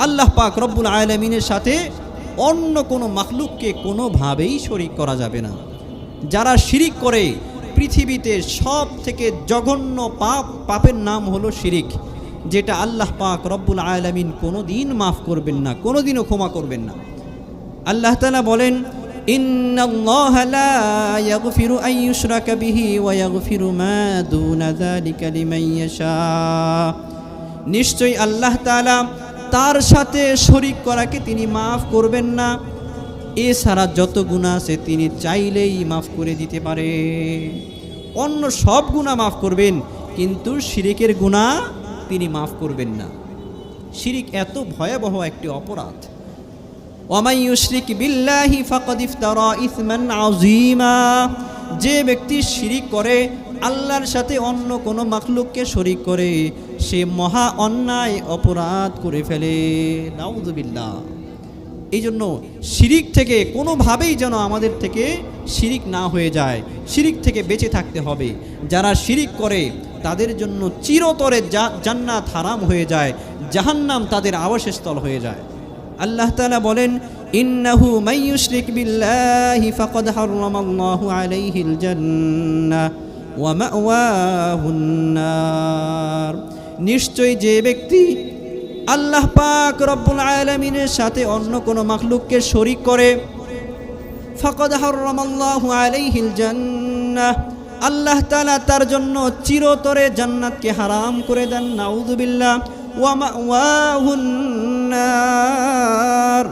আল্লাহ পাক রব্বুল আলামিনের সাথে অন্য কোনো মাখলুককে কোনোভাবেই শরীক করা যাবে না। যারা শিরিক করে, পৃথিবীতে সব থেকে জঘন্য পাপের নাম হলো শিরিক, যেটা আল্লাহ পাক রব্বুল আলামিন কোনোদিন মাফ করবেন না, কোনোদিনও ক্ষমা করবেন না। আল্লাহ তাআলা বলেন, ইন্নাল্লাহা লা ইয়াগফিরু আন ইউশরাকা বিহি ওয়া ইয়াগফিরু মা দুনা যালিকা লিমান ইয়াশা। নিশ্চয়ই আল্লাহ তাআলা তার সাথে শরীক করাকে তিনি মাফ করবেন না। এছাড়া যত গুনাহ আছে তিনি চাইলেই মাফ করে দিতে পারে। অন্য সব গুনাহ মাফ করবেন, কিন্তু শিরিকের গুনাহ তিনি মাফ করবেন না। শিরিক এত ভয়াবহ একটি অপরাধ। ওয়ামান ইউশরিক বিল্লাহি ফাকাদ ইফতারা ইসমান আযীমা। যে ব্যক্তি শিরিক করে, আল্লাহর সাথে অন্য কোনো মাখলুককে শরীক করে, সে মহা অন্যায় অপরাধ করে ফেলে। নাউযুবিল্লাহ। এই জন্য শিরিক থেকে কোনোভাবেই যেন আমাদের থেকে শিরিক না হয়ে যায়, শিরিক থেকে বেঁচে থাকতে হবে। যারা শিরিক করে তাদের জন্য চিরতরে জান্নাত হারাম হয়ে যায়, জাহান্নাম তাদের আবাসস্থল হয়ে যায়। আল্লাহ তাআলা বলেন, ইন্নাহু মান ইউশরিক বিল্লাহি ফাকাদ হারামাল্লাহু আলাইহিল জান্নাহ ওয়া মাওয়াহুন নার। নিশ্চয় যে ব্যক্তি আল্লাহ পাক রব্বুল আলামিনের সাথে অন্য কোনো মাখলুককে শরীক করে, ফাকাদ হারামাল্লাহু আলাইহিল জান্নাহ, আল্লাহ তাআলা তার জন্য চিরতরে জান্নাতকে হারাম করে দেন। নাউযুবিল্লাহ। ওয়া মাওয়াহুন নার,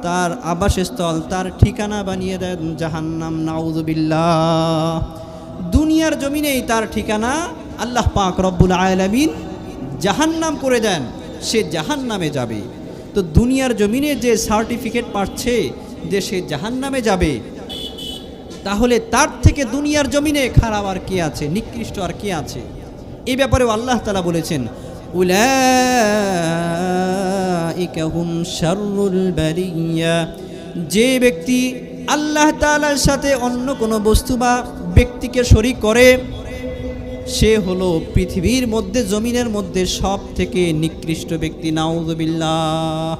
তার আবাসস্থল, তার ঠিকানা বানিয়ে দেন জাহান্নাম। নাউযুবিল্লাহ। দুনিয়ার জমিনেই তার ঠিকানা আল্লাহ পাক রব্বুল আলামিন জাহান্নাম করে দেন, সে জাহান্নামে যাবে। তো দুনিয়ার জমিনে যে সার্টিফিকেট পাচ্ছে যে সে জাহান্নামে যাবে, তাহলে তার থেকে দুনিয়ার জমিনে খারাপ আর কি আছে, নিকৃষ্ট আর কি আছে? এই ব্যাপারেও আল্লাহ তাআলা বলেছেন, উলাইকা হুম শাররুল বারিয়া। যে ব্যক্তি আল্লাহ তাআলার সাথে অন্য কোনো বস্তু বা ব্যক্তিকে শরীক করে, সে হলো পৃথিবীর মধ্যে, জমিনের মধ্যে সব থেকে নিকৃষ্ট ব্যক্তি। নাউযুবিল্লাহ।